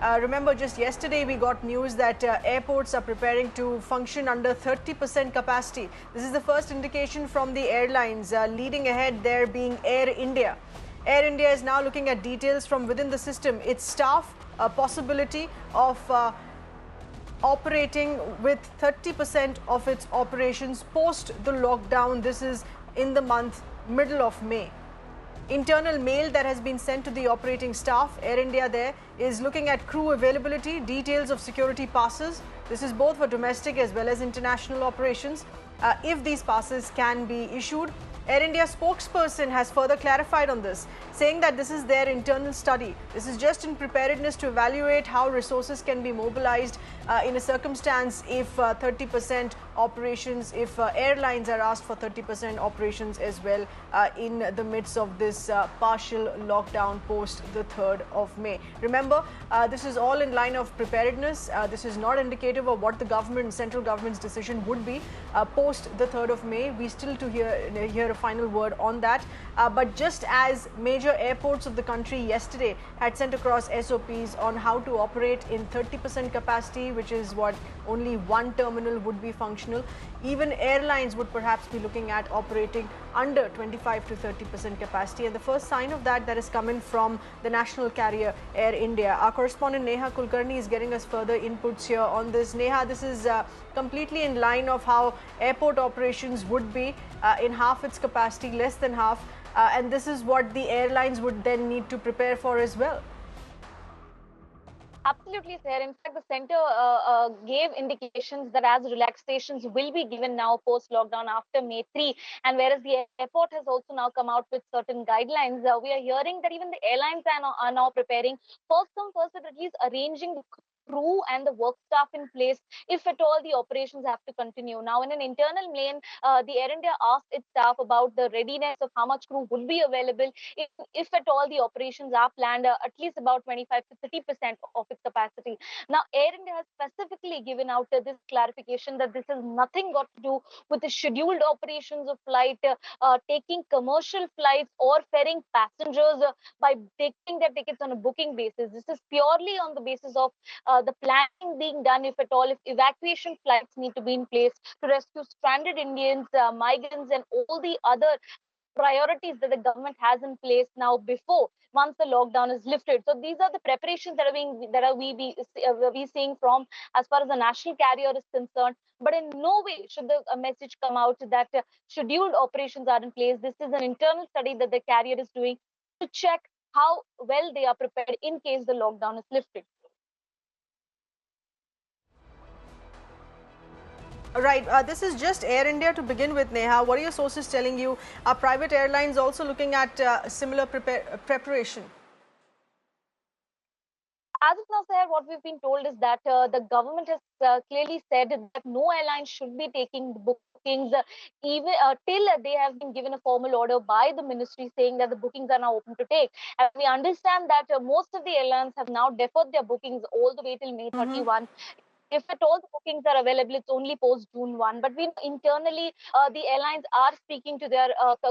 Remember, just yesterday we got news that airports are preparing to function under 30% capacity. This is the first indication from the airlines, leading ahead there being Air India. Air India is now looking at details from within the system. Its staff, a possibility of operating with 30% of its operations post the lockdown. This is in the month middle of May. Internal mail that has been sent to the operating staff, Air India there, is looking at crew availability, details of security passes. This is both for domestic as well as international operations. If these passes can be issued, Air India spokesperson has further clarified on this, saying that this is their internal study. This is just in preparedness to evaluate how resources can be mobilized in a circumstance if 30% operations, if airlines are asked for 30% operations as well in the midst of this partial lockdown post the 3rd of May. Remember, this is all in line of preparedness. This is not indicative of what the government, central government's decision would be post the 3rd of May. We still to hear a final word on that. But just as major airports of the country yesterday had sent across SOPs on how to operate in 30% capacity, which is what only one terminal would be functional, even airlines would perhaps be looking at operating under 25 to 30% capacity. And the first sign of that is coming from the national carrier Air India. Our correspondent Neha Kulkarni is getting us further inputs here on this. Neha, this is completely in line of how airport operations would be in half its capacity, less than half. And this is what the airlines would then need to prepare for as well. Absolutely, sir. In fact, the center gave indications that as relaxations will be given now post-lockdown after May 3, and whereas the airport has also now come out with certain guidelines, we are hearing that even the airlines are now preparing first come first, at least arranging the crew and the work staff in place if at all the operations have to continue. Now, in an internal mail, the Air India asked its staff about the readiness of how much crew would be available if at all the operations are planned at least about 25 to 30% of its capacity. Now, Air India has specifically given out this clarification that this has nothing got to do with the scheduled operations of flight, taking commercial flights or ferrying passengers by taking their tickets on a booking basis. This is purely on the basis of the planning being done, if at all, if evacuation flights need to be in place to rescue stranded Indians, migrants, and all the other priorities that the government has in place now before once the lockdown is lifted. So these are the preparations that we seeing from as far as the national carrier is concerned. But in no way should the message come out that scheduled operations are in place. This is an internal study that the carrier is doing to check how well they are prepared in case the lockdown is lifted. Right. This is just Air India to begin with, Neha. What are your sources telling you? Are private airlines also looking at similar preparation? As of now, sir, what we've been told is that the government has clearly said that no airline should be taking bookings even till they have been given a formal order by the ministry saying that the bookings are now open to take. And we understand that most of the airlines have now deferred their bookings all the way till May 31. If at all the bookings are available, it's only post June 1. But we internally, the airlines are speaking to their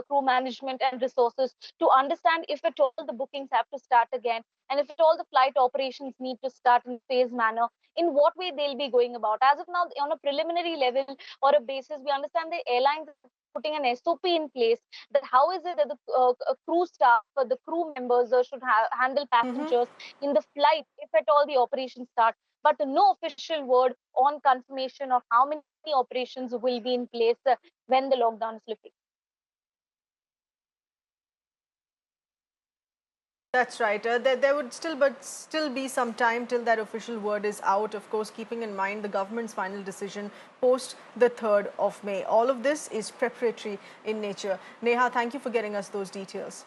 crew management and resources to understand if at all the bookings have to start again, and if at all the flight operations need to start in phased manner, in what way they'll be going about. As of now, on a preliminary level or a basis, we understand the airlines are putting an SOP in place that how is it that the crew staff, the crew members should handle passengers in the flight if at all the operations start, but no official word on confirmation of how many operations will be in place when the lockdown is lifted. That's right. There would still be some time till that official word is out. Of course, keeping in mind the government's final decision post the 3rd of May. All of this is preparatory in nature. Neha, thank you for getting us those details.